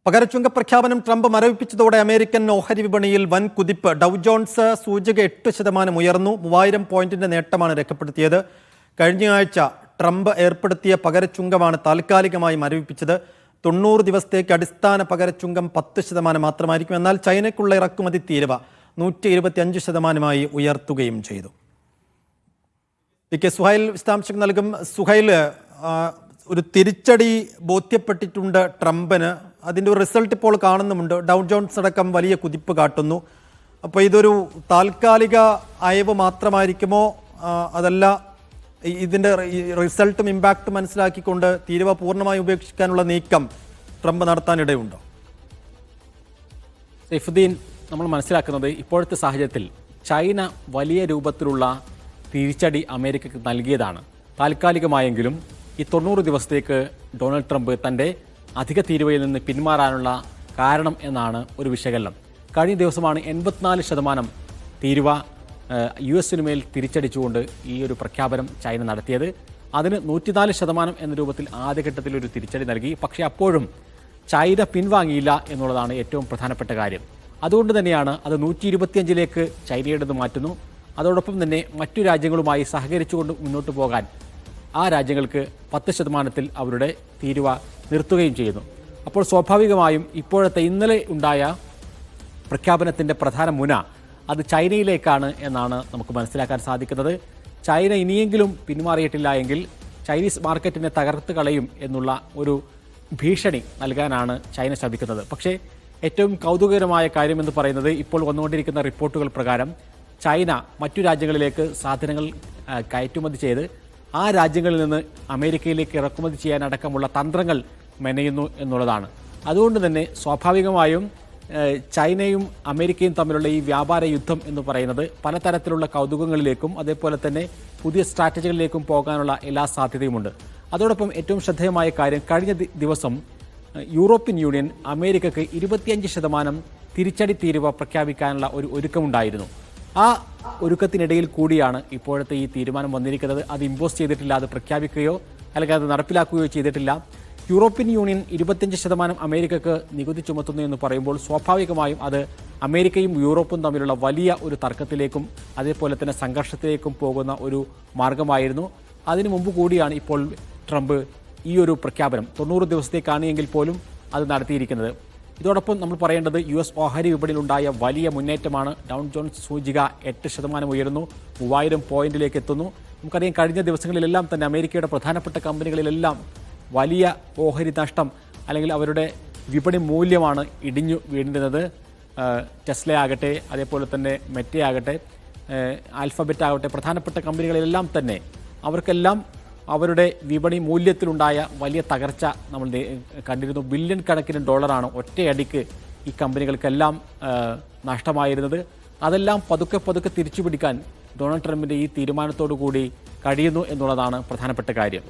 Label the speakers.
Speaker 1: പകരച്ചുങ്ക പ്രഖ്യാപനം Trump മരവിപ്പിച്ചതോടെ American ഓഹരി വിപണിയിൽ വൻ കുതിപ്പ്. ഡൗ ജോൺസ് സൂചിക 8% ഉയർന്നു. 3000 പോയിന്റിന്റെ നേട്ടമാണ് രേഖപ്പെടുത്തിയത്. കഴിഞ്ഞ ആഴ്ച ട്രംപ് ഏർപ്പെടുത്തിയ പകരച്ചുങ്കമാണ് താൽക്കാലികമായി മരവിപ്പിച്ചത്. 90 ദിവസത്തേക്ക് അടിസ്ഥാന പകരച്ചുങ്കം 10% മാത്രമായിരിക്കും. എന്നാൽ ചൈനയ്ക്കുള്ള ഇറക്കുമതി തീരുവ 125%-ആയി ഉയർത്തുകയും ചെയ്തു. സുഹൈൽ വിശദാംശങ്ങൾ നൽകും. സുഹൈൽ, ഒരു തിരിച്ചടി ബോധ്യപ്പെട്ടിട്ടുണ്ട് ട്രംപിന്. അതിൻ്റെ ഒരു റിസൾട്ട് ഇപ്പോൾ കാണുന്നുമുണ്ട്. ഡൗ ജോൺസ് അടക്കം വലിയ കുതിപ്പ് കാട്ടുന്നു. അപ്പോൾ ഇതൊരു താൽക്കാലിക അയവ് മാത്രമായിരിക്കുമോ, അതല്ല ഇതിൻ്റെ റിസൾട്ടും ഇമ്പാക്റ്റും മനസ്സിലാക്കിക്കൊണ്ട് തീരുവ പൂർണ്ണമായി ഉപേക്ഷിക്കാനുള്ള നീക്കം ട്രംപ് നടത്താനിടയുണ്ടോ?
Speaker 2: സൈഫുദ്ദീൻ, നമ്മൾ മനസ്സിലാക്കുന്നത് ഇപ്പോഴത്തെ സാഹചര്യത്തിൽ ചൈന വലിയ രൂപത്തിലുള്ള തിരിച്ചടി അമേരിക്കയ്ക്ക് നൽകിയതാണ്. താൽക്കാലികമായെങ്കിലും ഈ 90 ദിവസത്തേക്ക് ഡൊണാൾഡ് ട്രംപ് തൻ്റെ അധിക തീരുവയിൽ നിന്ന് പിന്മാറാനുള്ള കാരണം എന്നാണ് ഒരു വിശകലനം. കഴിഞ്ഞ ദിവസമാണ് 84% തീരുവ US മേൽ തിരിച്ചടിച്ചുകൊണ്ട് ഈ ഒരു പ്രഖ്യാപനം ചൈന നടത്തിയത്. അതിന് 104% എന്ന രൂപത്തിൽ ആദ്യഘട്ടത്തിൽ ഒരു തിരിച്ചടി നൽകി. പക്ഷേ അപ്പോഴും ചൈന പിൻവാങ്ങിയില്ല എന്നുള്ളതാണ് ഏറ്റവും പ്രധാനപ്പെട്ട കാര്യം. അതുകൊണ്ട് തന്നെയാണ് അത് 125-ലേക്ക് ചൈനയുടേത് മാറ്റുന്നു. അതോടൊപ്പം തന്നെ മറ്റു രാജ്യങ്ങളുമായി സഹകരിച്ചുകൊണ്ട് മുന്നോട്ട് പോകാൻ ആ രാജ്യങ്ങൾക്ക് 10% അവരുടെ തീരുവ നിർത്തുകയും ചെയ്യുന്നു. അപ്പോൾ സ്വാഭാവികമായും ഇപ്പോഴത്തെ ഇന്നലെ ഉണ്ടായ പ്രഖ്യാപനത്തിൻ്റെ പ്രധാന മുന അത് ചൈനയിലേക്കാണ് എന്നാണ് നമുക്ക് മനസ്സിലാക്കാൻ സാധിക്കുന്നത്. ചൈന ഇനിയെങ്കിലും പിന്മാറിയിട്ടില്ല എങ്കിൽ ചൈനീസ് മാർക്കറ്റിനെ തകർത്ത് കളയും എന്നുള്ള ഒരു ഭീഷണി നൽകാനാണ് ചൈന ശ്രമിക്കുന്നത്. പക്ഷേ ഏറ്റവും കൗതുകകരമായ കാര്യമെന്ന് പറയുന്നത്, ഇപ്പോൾ വന്നുകൊണ്ടിരിക്കുന്ന റിപ്പോർട്ടുകൾ പ്രകാരം ചൈന മറ്റു രാജ്യങ്ങളിലേക്ക് സാധനങ്ങൾ കയറ്റുമതി ചെയ്ത് ആ രാജ്യങ്ങളിൽ നിന്ന് അമേരിക്കയിലേക്ക് ഇറക്കുമതി ചെയ്യാനടക്കമുള്ള തന്ത്രങ്ങൾ മെനയുന്നു എന്നുള്ളതാണ്. അതുകൊണ്ട് തന്നെ സ്വാഭാവികമായും ചൈനയും അമേരിക്കയും തമ്മിലുള്ള ഈ വ്യാപാര യുദ്ധം എന്ന് പറയുന്നത് പലതരത്തിലുള്ള കൗതുകങ്ങളിലേക്കും അതേപോലെ തന്നെ പുതിയ സ്ട്രാറ്റജികളിലേക്കും പോകാനുള്ള എല്ലാ സാധ്യതയുമുണ്ട്. അതോടൊപ്പം ഏറ്റവും ശ്രദ്ധേയമായ കാര്യം, കഴിഞ്ഞ ദിവസം യൂറോപ്യൻ യൂണിയൻ അമേരിക്കയ്ക്ക് 25% തിരിച്ചടി തീരുവ പ്രഖ്യാപിക്കാനുള്ള ഒരു ഒരുക്കമുണ്ടായിരുന്നു. ആ ഒരുക്കത്തിനിടയിൽ കൂടിയാണ് ഇപ്പോഴത്തെ ഈ തീരുമാനം വന്നിരിക്കുന്നത്. അത് ഇമ്പോസ് ചെയ്തിട്ടില്ല, അത് പ്രഖ്യാപിക്കുകയോ അല്ലെങ്കിൽ അത് നടപ്പിലാക്കുകയോ ചെയ്തിട്ടില്ല. യൂറോപ്യൻ യൂണിയൻ 25% അമേരിക്കക്ക് നികുതി ചുമത്തുന്നു എന്ന് പറയുമ്പോൾ സ്വാഭാവികമായും അത് അമേരിക്കയും യൂറോപ്പും തമ്മിലുള്ള വലിയ ഒരു തർക്കത്തിലേക്കും അതേപോലെ തന്നെ സംഘർഷത്തിലേക്കും പോകുന്ന ഒരു മാർഗമായിരുന്നു. അതിനു മുമ്പ് കൂടിയാണ് ഇപ്പോൾ ട്രംപ് ഈ ഒരു പ്രഖ്യാപനം 90 ദിവസത്തേക്കാണ് എങ്കിൽ പോലും അത് നടത്തിയിരിക്കുന്നത്. ഇതോടൊപ്പം നമ്മൾ പറയേണ്ടത് US ഓഹരി വിപണിയിലുണ്ടായ വലിയ മുന്നേറ്റമാണ്. ഡൗ ജോൺസ് സൂചിക 8% ഉയരുന്നു, 3000 പോയിന്റിലേക്ക് എത്തുന്നു. നമുക്കറിയാം, കഴിഞ്ഞ ദിവസങ്ങളിലെല്ലാം തന്നെ അമേരിക്കയുടെ പ്രധാനപ്പെട്ട കമ്പനികളിലെല്ലാം വലിയ ഓഹരി നഷ്ടം അല്ലെങ്കിൽ അവരുടെ വിപണി മൂല്യമാണ് ഇടിഞ്ഞു വീണിരുന്നത്. ടെസ്ല ആകട്ടെ, അതേപോലെ തന്നെ മെറ്റ ആകട്ടെ, ആൽഫബറ്റ് ആകട്ടെ, പ്രധാനപ്പെട്ട കമ്പനികളിലെല്ലാം തന്നെ അവർക്കെല്ലാം അവരുടെ വിപണി മൂല്യത്തിലുണ്ടായ വലിയ തകർച്ച നമ്മൾ കണ്ടിരുന്നു. ബില്യൺ കണക്കിന് ഡോളറാണ് ഒറ്റയടിക്ക് ഈ കമ്പനികൾക്കെല്ലാം നഷ്ടമായിരുന്നത്. അതെല്ലാം പതുക്കെ തിരിച്ചുപിടിക്കാൻ ഡൊണാൾഡ് ട്രംപിൻ്റെ ഈ തീരുമാനത്തോടു കൂടി കഴിയുന്നു എന്നുള്ളതാണ് പ്രധാനപ്പെട്ട കാര്യം.